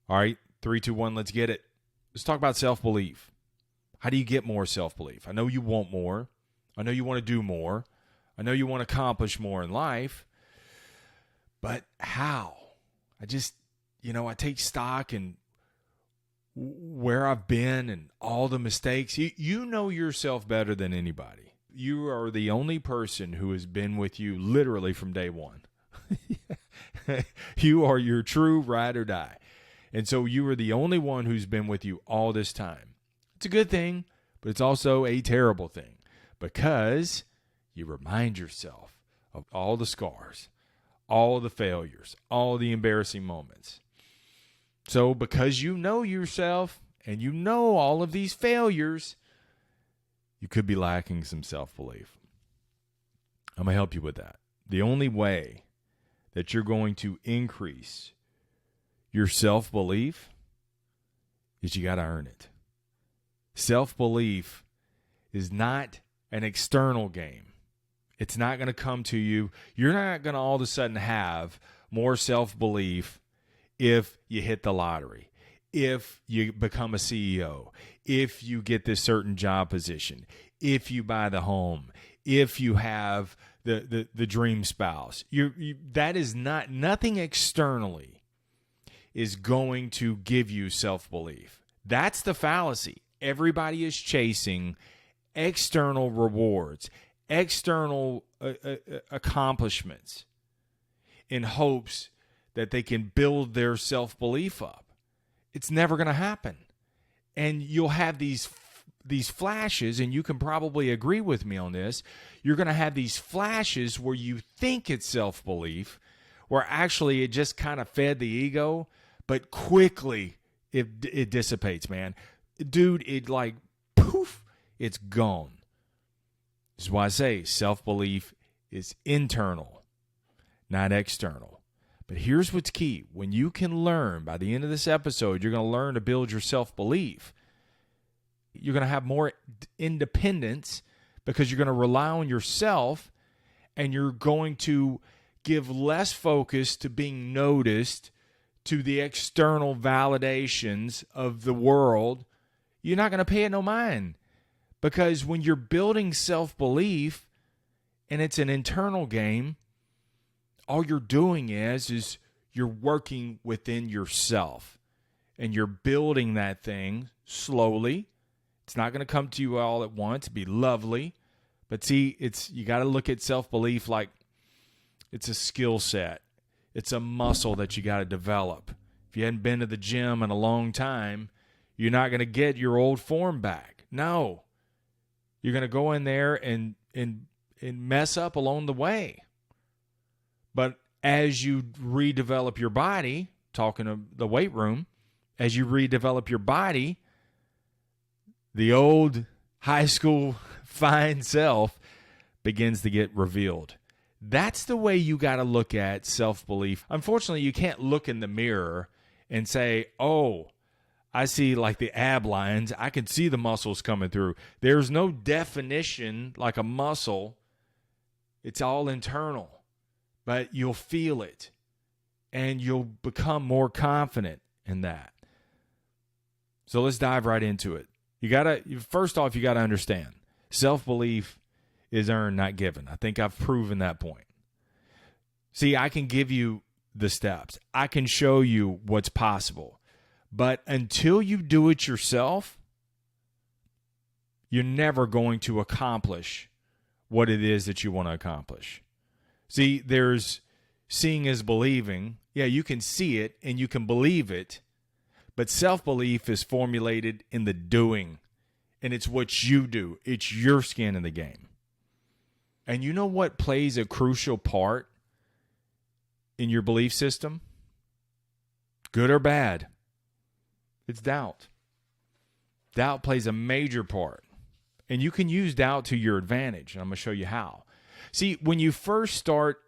All right, 3, 2, 1, let's get it. Let's talk about self-belief. How do you get more self-belief? I know you want more. I know you want to do more. I know you want to accomplish more in life. But how? I just, I take stock in where I've been and all the mistakes. You know yourself better than anybody. You are the only person who has been with you literally from day one. You are your true ride or die. And so you are the only one who's been with you all this time. It's a good thing, but it's also a terrible thing because you remind yourself of all the scars, all the failures, all the embarrassing moments. So because you know yourself and you know all of these failures, you could be lacking some self-belief. I'm going to help you with that. The only way that you're going to increase your self-belief is you got to earn it. Self-belief is not an external game. It's not going to come to you. You're not going to all of a sudden have more self-belief if you hit the lottery, if you become a CEO, if you get this certain job position, if you buy the home, if you have the dream spouse. That is nothing externally is going to give you self-belief. That's the fallacy. Everybody is chasing external rewards, external accomplishments in hopes that they can build their self-belief up. It's never going to happen. And you'll have these flashes, and you can probably agree with me on this. You're going to have these flashes where you think it's self-belief, where actually it just kind of fed the ego, but quickly it dissipates, man. Dude, it like, poof, it's gone. This is why I say self-belief is internal, not external. But here's what's key. When you can learn, by the end of this episode, you're going to learn to build your self-belief. You're going to have more independence because you're going to rely on yourself, and you're going to give less focus to being noticed, to the external validations of the world. You're not going to pay it no mind, because when you're building self-belief and it's an internal game, all you're doing is you're working within yourself, and you're building that thing slowly. It's not going to come to you all at once. It'd be lovely. But see, you got to look at self-belief like it's a skill set. It's a muscle that you got to develop. If you hadn't been to the gym in a long time, you're not going to get your old form back. No. You're going to go in there and mess up along the way. But as you redevelop your body, talking of the weight room, as you redevelop your body, the old high school fine self begins to get revealed. That's the way you got to look at self-belief. Unfortunately, you can't look in the mirror and say, oh, I see like the ab lines. I can see the muscles coming through. There's no definition like a muscle. It's all internal. But you'll feel it, and you'll become more confident in that. So let's dive right into it. First off, you got to understand, self-belief is earned, not given. I think I've proven that point. See, I can give you the steps. I can show you what's possible. But until you do it yourself, you're never going to accomplish what it is that you want to accomplish. See, there's seeing is believing. Yeah, you can see it and you can believe it, but self-belief is formulated in the doing, and it's what you do. It's your skin in the game. And you know what plays a crucial part in your belief system? Good or bad? It's doubt. Doubt plays a major part, and you can use doubt to your advantage, and I'm going to show you how. See, when you first start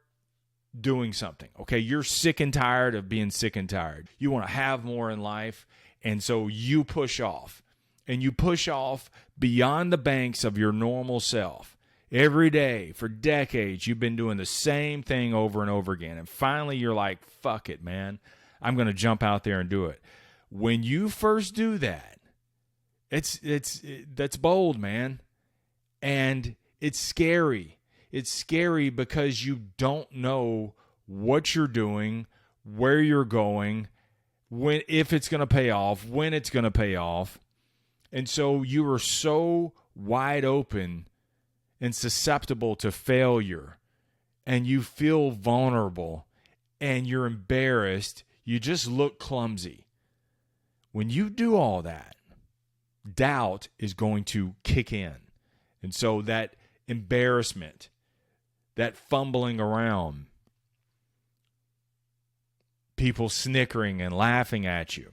doing something, okay, you're sick and tired of being sick and tired. You want to have more in life, and so you push off. And you push off beyond the banks of your normal self. Every day, for decades, you've been doing the same thing over and over again. And finally, you're like, fuck it, man. I'm going to jump out there and do it. When you first do that, that's bold, man. And it's scary. It's scary because you don't know what you're doing, where you're going, if it's going to pay off, when it's going to pay off. And so you are so wide open and susceptible to failure, and you feel vulnerable, and you're embarrassed. You just look clumsy. When you do all that, doubt is going to kick in. And so that embarrassment, that fumbling around, people snickering and laughing at you,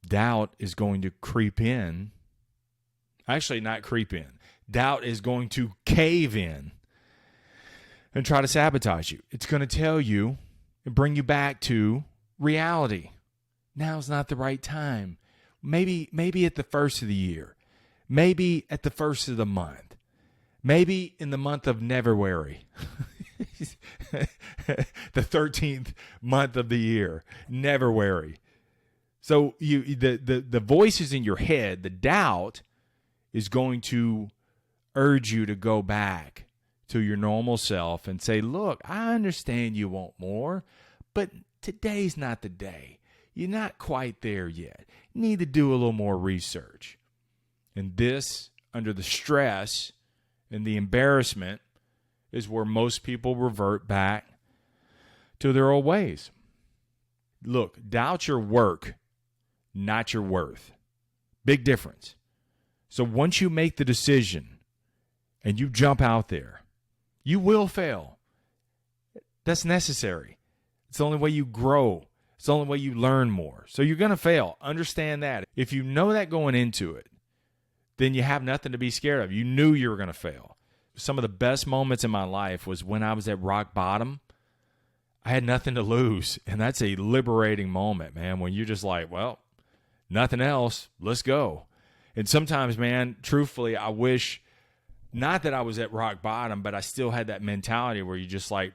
doubt is going to creep in. Actually, not creep in. Doubt is going to cave in and try to sabotage you. It's going to tell you and bring you back to reality. Now's not the right time. Maybe at the first of the year. Maybe at the first of the month. Maybe in the month of Neverwary. The 13th month of the year. Neverwary. So the voices in your head, the doubt, is going to urge you to go back to your normal self and say, look, I understand you want more, but today's not the day. You're not quite there yet. You need to do a little more research. And this, under the stress and the embarrassment, is where most people revert back to their old ways. Look, doubt your work, not your worth. Big difference. So once you make the decision and you jump out there, you will fail. That's necessary. It's the only way you grow. It's the only way you learn more. So you're going to fail. Understand that. If you know that going into it, then you have nothing to be scared of. You knew you were going to fail. Some of the best moments in my life was when I was at rock bottom. I had nothing to lose. And that's a liberating moment, man, when you're just like, well, nothing else. Let's go. And sometimes, man, truthfully, I wish not that I was at rock bottom, but I still had that mentality where you just like,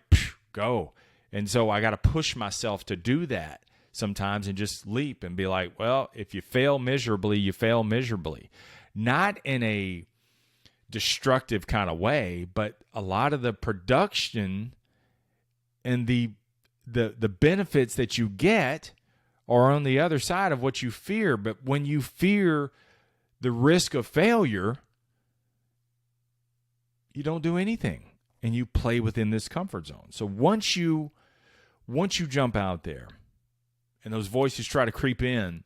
go. And so I got to push myself to do that sometimes and just leap and be like, well, if you fail miserably, you fail miserably. Not in a destructive kind of way, but a lot of the production and the benefits that you get are on the other side of what you fear. But when you fear the risk of failure, you don't do anything and you play within this comfort zone. So once you jump out there and those voices try to creep in,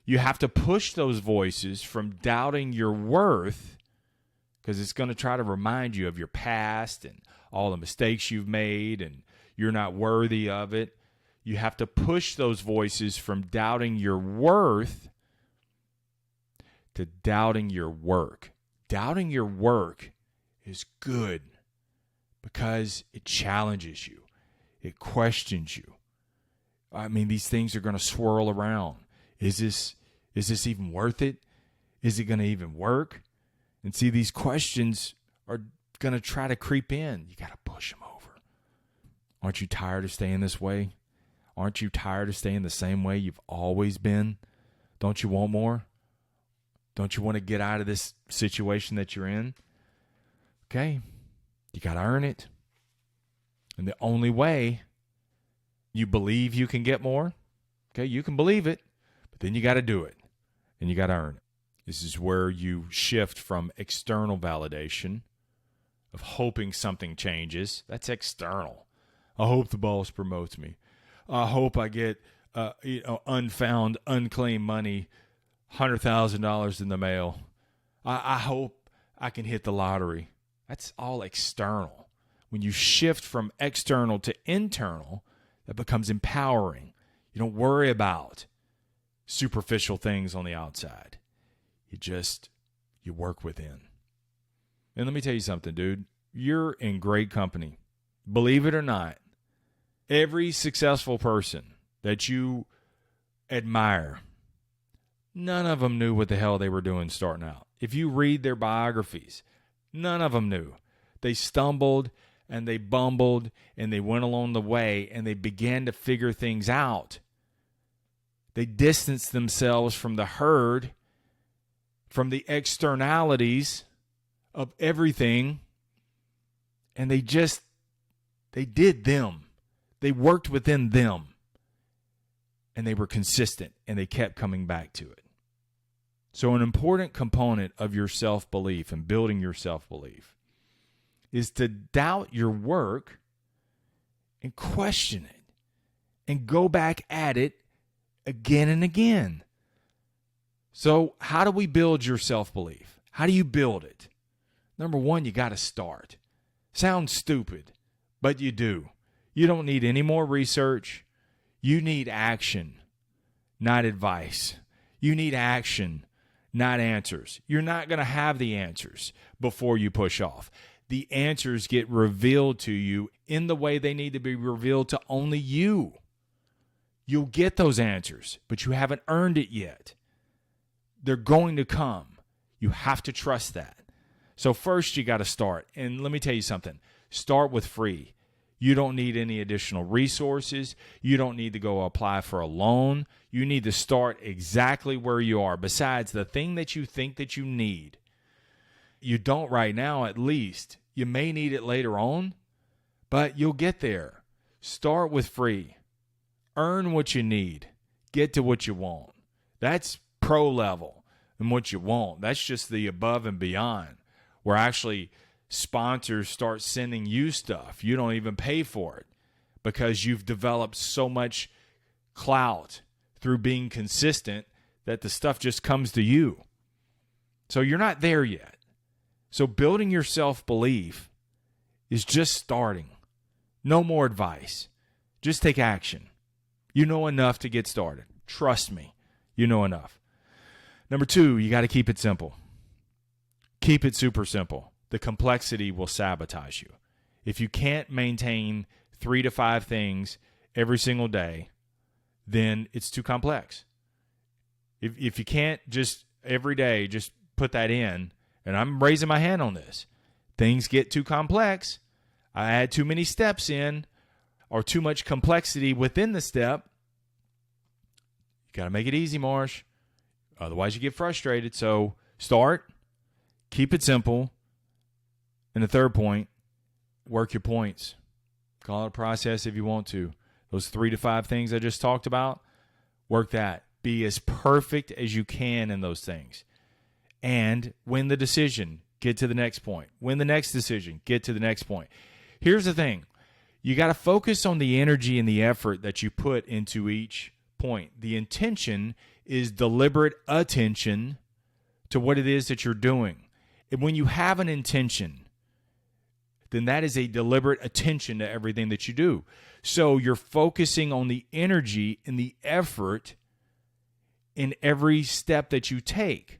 you have to push those voices from doubting your worth, because it's going to try to remind you of your past and all the mistakes you've made and you're not worthy of it. You have to push those voices from doubting your worth to doubting your work. Doubting your work is good because it challenges you. It questions you. I mean, these things are going to swirl around. Is this even worth it? Is it going to even work? And see, these questions are going to try to creep in. You got to push them over. Aren't you tired of staying this way? Aren't you tired of staying the same way you've always been? Don't you want more? Don't you want to get out of this situation that you're in? Okay, you got to earn it. And the only way you believe you can get more, okay, you can believe it, but then you got to do it, and you got to earn it. This is where you shift from external validation of hoping something changes. That's external. I hope the boss promotes me. I hope I get unfound, unclaimed money, $100,000 in the mail. I hope I can hit the lottery. That's all external. When you shift from external to internal, that becomes empowering. You don't worry about superficial things on the outside. You work within. And let me tell you something, dude. You're in great company. Believe it or not, every successful person that you admire, none of them knew what the hell they were doing starting out. If you read their biographies, none of them knew. They stumbled and they bumbled and they went along the way and they began to figure things out They distance themselves from the herd, from the externalities of everything, and they did them. They worked within them, and they were consistent, and they kept coming back to it. So an important component of your self-belief and building your self-belief is to doubt your work and question it and go back at it again and again. So how do we build your self-belief? How do you build it? Number one, you got to start. Sounds stupid, but you do. You don't need any more research. You need action, not advice. You need action, not answers. You're not going to have the answers before you push off. The answers get revealed to you in the way they need to be revealed to only you. You'll get those answers, but you haven't earned it yet. They're going to come. You have to trust that. So first you got to start. And let me tell you something. Start with free. You don't need any additional resources. You don't need to go apply for a loan. You need to start exactly where you are. Besides the thing that you think that you need, you don't right now at least. You may need it later on, but you'll get there. Start with free. Earn what you need. Get to what you want. That's pro level and what you want. That's just the above and beyond, where actually sponsors start sending you stuff. You don't even pay for it because you've developed so much clout through being consistent that the stuff just comes to you. So you're not there yet. So building your self-belief is just starting. No more advice. Just take action. You know enough to get started. Trust me, you know enough. Number two, you got to keep it simple. Keep it super simple. The complexity will sabotage you. If you can't maintain 3 to 5 things every single day, then it's too complex. If you can't just every day just put that in, and I'm raising my hand on this, things get too complex. I add too many steps in or too much complexity within the step. You got to make it easy, Marsh. Otherwise you get frustrated. So start, keep it simple. And the third point, work your points. Call it a process if you want to. Those 3 to 5 things I just talked about, work that. Be as perfect as you can in those things. And win the decision, get to the next point. Win the next decision, get to the next point. Here's the thing. You got to focus on the energy and the effort that you put into each point. The intention is deliberate attention to what it is that you're doing. And when you have an intention, then that is a deliberate attention to everything that you do. So you're focusing on the energy and the effort in every step that you take.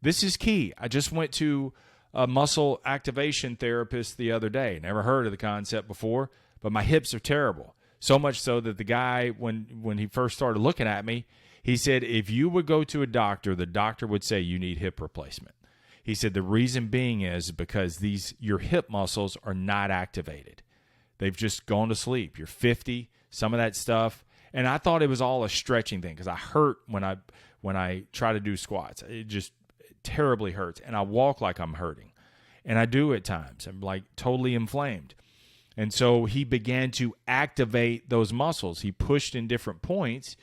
This is key. I just went to a muscle activation therapist the other day. Never heard of the concept before, but my hips are terrible. So much so that the guy, when he first started looking at me, he said, if you would go to a doctor, the doctor would say you need hip replacement. He said the reason being is because your hip muscles are not activated. They've just gone to sleep. You're 50, some of that stuff. And I thought it was all a stretching thing because I hurt when I try to do squats. It just terribly hurts. And I walk like I'm hurting. And I do at times. I'm like totally inflamed. And so he began to activate those muscles. He pushed in different points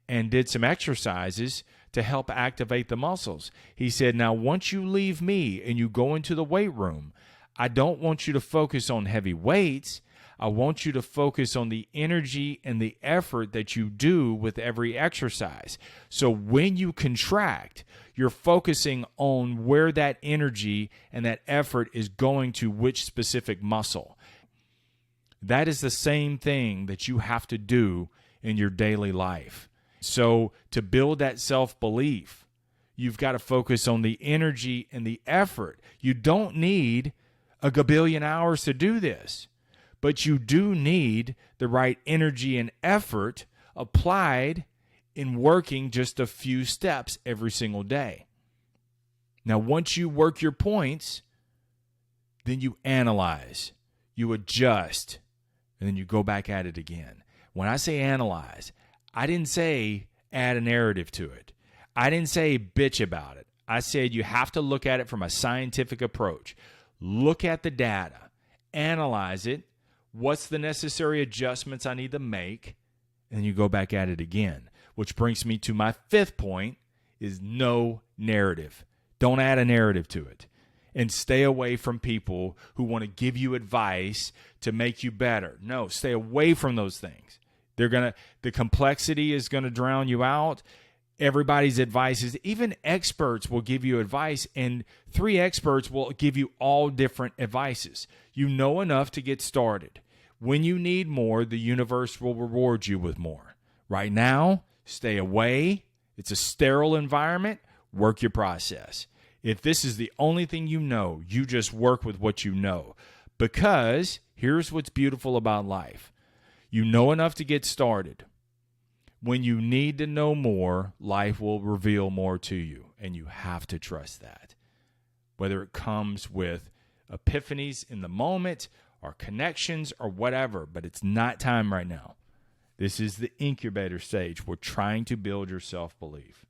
and did some exercises to help activate the muscles. He said, now once you leave me and you go into the weight room, I don't want you to focus on heavy weights. I want you to focus on the energy and the effort that you do with every exercise. So when you contract, you're focusing on where that energy and that effort is going to which specific muscle. That is the same thing that you have to do in your daily life. So to build that self-belief, you've got to focus on the energy and the effort. You don't need a gabillion hours to do this, but you do need the right energy and effort applied in working just a few steps every single day. Now, once you work your points, then you analyze, you adjust, and then you go back at it again. When I say analyze, I didn't say add a narrative to it. I didn't say bitch about it. I said you have to look at it from a scientific approach. Look at the data, analyze it. What's the necessary adjustments I need to make? And then you go back at it again, which brings me to my fifth point is no narrative. Don't add a narrative to it. And stay away from people who want to give you advice to make you better. No, stay away from those things. The complexity is going to drown you out. Everybody's advice is, even experts will give you advice, and 3 experts will give you all different advices. You know enough to get started. When you need more, the universe will reward you with more. Right now, stay away. It's a sterile environment. Work your process. If this is the only thing you know, you just work with what you know. Because here's what's beautiful about life. You know enough to get started. When you need to know more, life will reveal more to you, and you have to trust that. Whether it comes with epiphanies in the moment or connections or whatever, but it's not time right now. This is the incubator stage. We're trying to build your self-belief.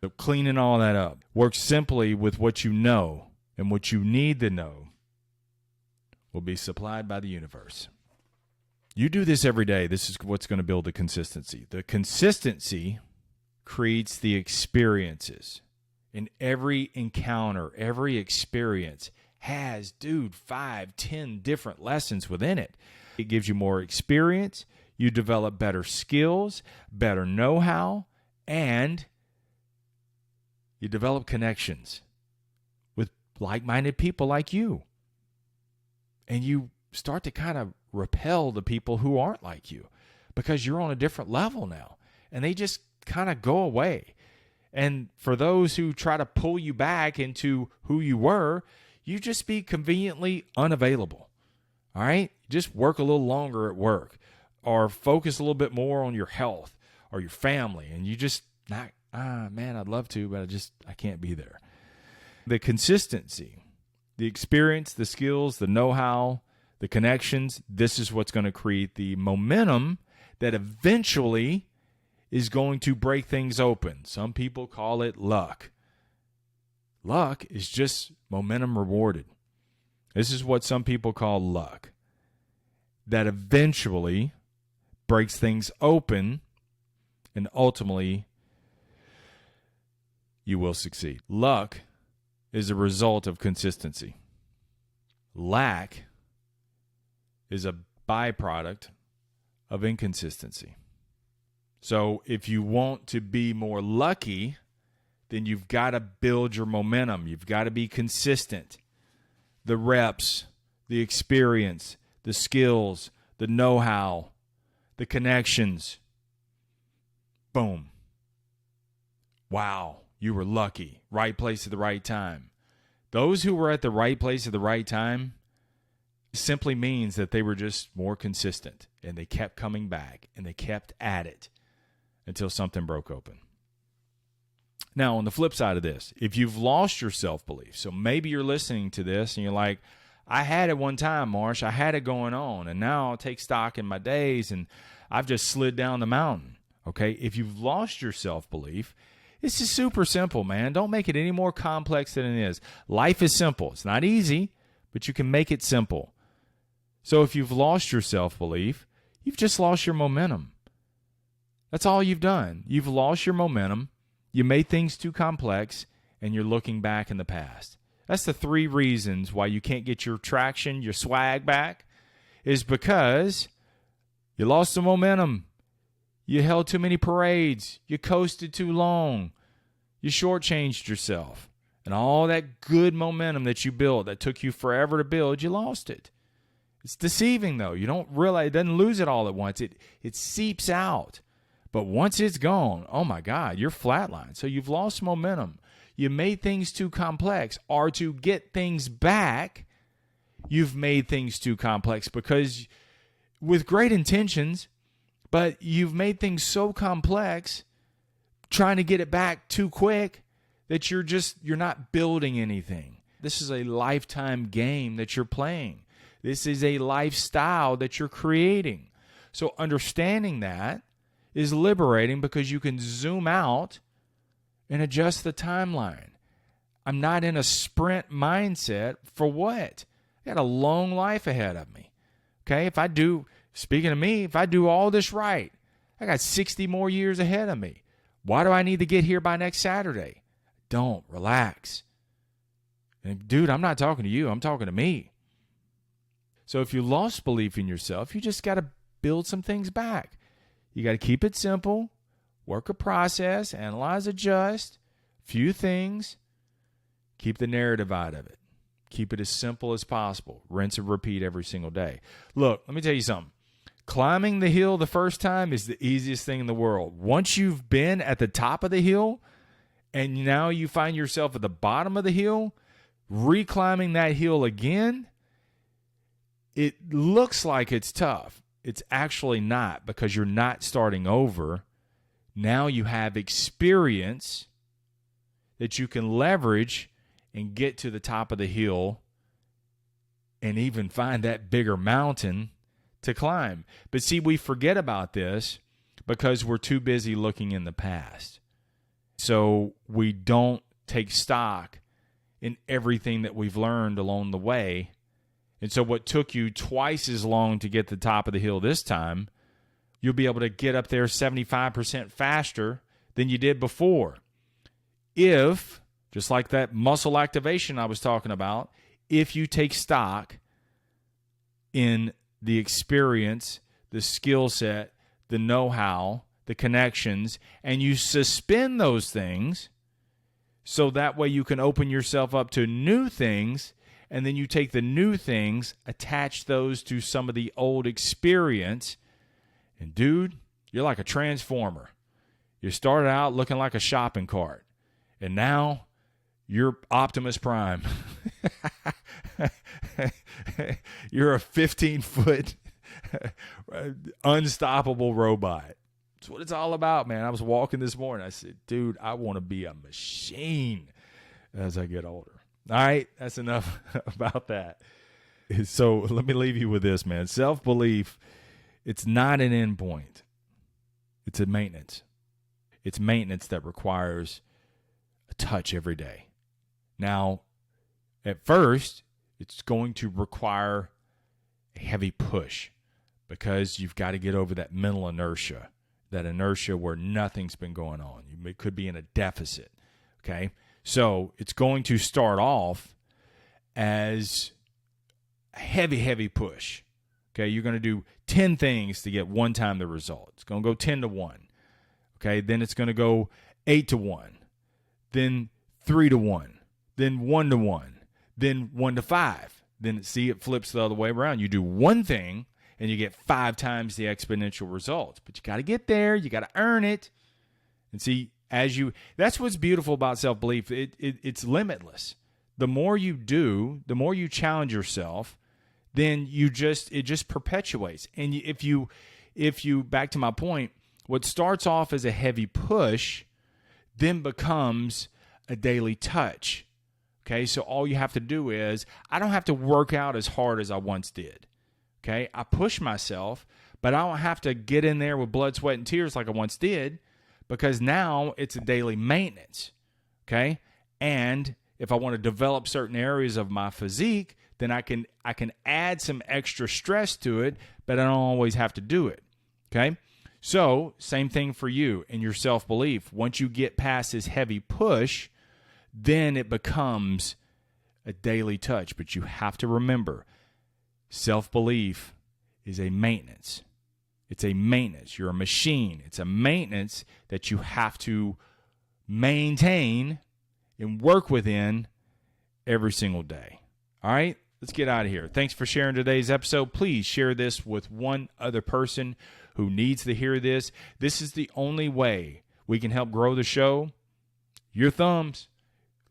So cleaning all that up. Work simply with what you know, and what you need to know will be supplied by the universe. You do this every day. This is what's going to build the consistency. The consistency creates the experiences. In every encounter, every experience has, 5, 10 different lessons within it. It gives you more experience. You develop better skills, better know-how, and you develop connections with like-minded people like you. And you start to kind of repel the people who aren't like you because you're on a different level now. And they just kind of go away. And for those who try to pull you back into who you were, you just be conveniently unavailable. All right? Just work a little longer at work, or focus a little bit more on your health or your family. And you just not, man, I'd love to, but I can't be there. The consistency, the experience, the skills, the know-how, the connections, this is what's going to create the momentum that eventually is going to break things open. Some people call it luck. Luck is just momentum rewarded. This is what some people call luck. That eventually breaks things open, and ultimately you will succeed. Luck is a result of consistency. Lack is a byproduct of inconsistency. So if you want to be more lucky, then you've got to build your momentum. You've got to be consistent. The reps, the experience, the skills, the know-how, the connections. Boom. Wow, you were lucky. Right place at the right time. Those who were at the right place at the right time simply means that they were just more consistent, and they kept coming back, and they kept at it until something broke open. Now, on the flip side of this, if you've lost your self-belief, so maybe you're listening to this and you're like, I had it one time, Marsh. I had it going on, and now I'll take stock in my days, and I've just slid down the mountain. Okay? If you've lost your self-belief, this is super simple, man. Don't make it any more complex than it is. Life is simple. It's not easy, but you can make it simple. So if you've lost your self-belief, you've just lost your momentum. That's all you've done. You've lost your momentum. You made things too complex, and you're looking back in the past. That's the 3 reasons why you can't get your traction, your swag back, is because you lost the momentum. You held too many parades. You coasted too long. You shortchanged yourself. And all that good momentum that you built that took you forever to build, you lost it. It's deceiving, though. You don't realize, it doesn't lose it all at once. It seeps out. But once it's gone, oh my God, you're flatlined. So you've lost momentum. You made things too complex. Or to get things back, you've made things too complex because with great intentions, but you've made things so complex trying to get it back too quick that you're not building anything. This is a lifetime game that you're playing. This is a lifestyle that you're creating. So understanding that is liberating because you can zoom out and adjust the timeline. I'm not in a sprint mindset for what? I got a long life ahead of me. Okay, speaking of me, if I do all this right, I got 60 more years ahead of me. Why do I need to get here by next Saturday? Don't. Relax. And dude, I'm not talking to you. I'm talking to me. So if you lost belief in yourself, you just got to build some things back. You got to keep it simple, work a process, analyze, adjust, few things, keep the narrative out of it. Keep it as simple as possible. Rinse and repeat every single day. Look, let me tell you something. Climbing the hill the first time is the easiest thing in the world. Once you've been at the top of the hill and now you find yourself at the bottom of the hill, reclimbing that hill again, it looks like it's tough. It's actually not, because you're not starting over. Now you have experience that you can leverage and get to the top of the hill and even find that bigger mountain to climb. But see, we forget about this because we're too busy looking in the past. So we don't take stock in everything that we've learned along the way. And so what took you twice as long to get to the top of the hill this time, you'll be able to get up there 75% faster than you did before. If, just like that muscle activation I was talking about, if you take stock in the experience, the skill set, the know-how, the connections, and you suspend those things so that way you can open yourself up to new things, and then you take the new things, attach those to some of the old experience, and dude, you're like a transformer. You started out looking like a shopping cart, and now you're Optimus Prime. You're a 15-foot unstoppable robot. That's what it's all about, man. I was walking this morning. I said, dude, I want to be a machine as I get older. All right, that's enough about that. So let me leave you with this, man. Self-belief, it's not an end point. It's a maintenance. It's maintenance that requires a touch every day. Now, at first, it's going to require a heavy push because you've got to get over that mental inertia, that inertia where nothing's been going on. You could be in a deficit, okay? So it's going to start off as a heavy, heavy push. Okay, you're going to do 10 things to get one time the result. It's going to go 10 to 1. Okay, then it's going to go 8 to 1. Then 3 to 1. Then 1 to 1. Then 1 to 5. Then see, it flips the other way around. You do one thing and you get 5 times the exponential results. But you got to get there. You got to earn it. And see, that's what's beautiful about self-belief. It's limitless. The more you do, the more you challenge yourself, then it just perpetuates. And if you back to my point, what starts off as a heavy push then becomes a daily touch. Okay, so all you have to do is, I don't have to work out as hard as I once did. Okay, I push myself, but I don't have to get in there with blood, sweat, and tears like I once did, because now it's a daily maintenance. Okay, and if I want to develop certain areas of my physique, then I can add some extra stress to it, but I don't always have to do it. Okay, so same thing for you and your self-belief. Once you get past this heavy push, then it becomes a daily touch. But you have to remember, self-belief is a maintenance. It's a maintenance. You're a machine. It's a maintenance that you have to maintain and work within every single day. All right, let's get out of here. Thanks for sharing today's episode. Please share this with one other person who needs to hear this. This is the only way we can help grow the show. Your thumbs.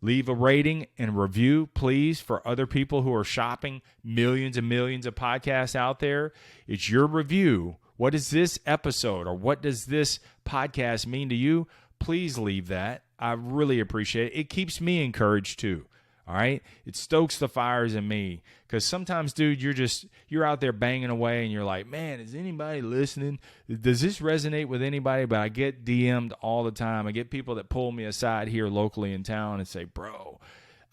Leave a rating and review, please, for other people who are shopping millions and millions of podcasts out there. It's your review. What is this episode or what does this podcast mean to you? Please leave that. I really appreciate it. It keeps me encouraged too. All right. It stokes the fires in me because sometimes, dude, you're out there banging away and you're like, man, is anybody listening? Does this resonate with anybody? But I get DM'd all the time. I get people that pull me aside here locally in town and say, bro,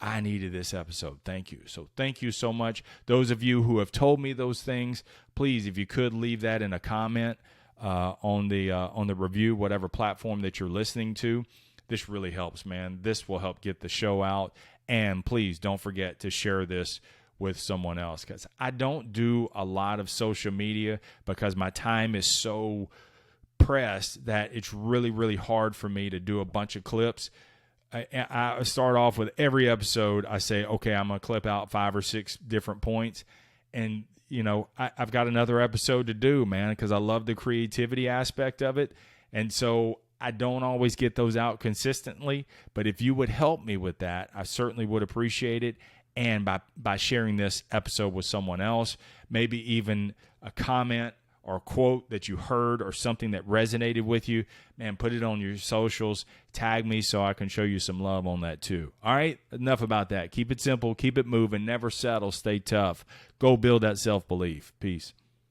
I needed this episode. Thank you. So thank you so much. Those of you who have told me those things, please, if you could leave that in a comment on the review, whatever platform that you're listening to. This really helps, man. This will help get the show out. And please don't forget to share this with someone else, because I don't do a lot of social media because my time is so pressed that it's really, really hard for me to do a bunch of clips. I start off with every episode. I say, okay, I'm going to clip out 5 or 6 different points. And, you know, I've got another episode to do, man, because I love the creativity aspect of it. And so I don't always get those out consistently, but if you would help me with that, I certainly would appreciate it. And by sharing this episode with someone else, maybe even a comment or a quote that you heard or something that resonated with you, man, put it on your socials, tag me so I can show you some love on that too. All right, enough about that. Keep it simple, keep it moving, never settle, stay tough. Go build that self-belief. Peace.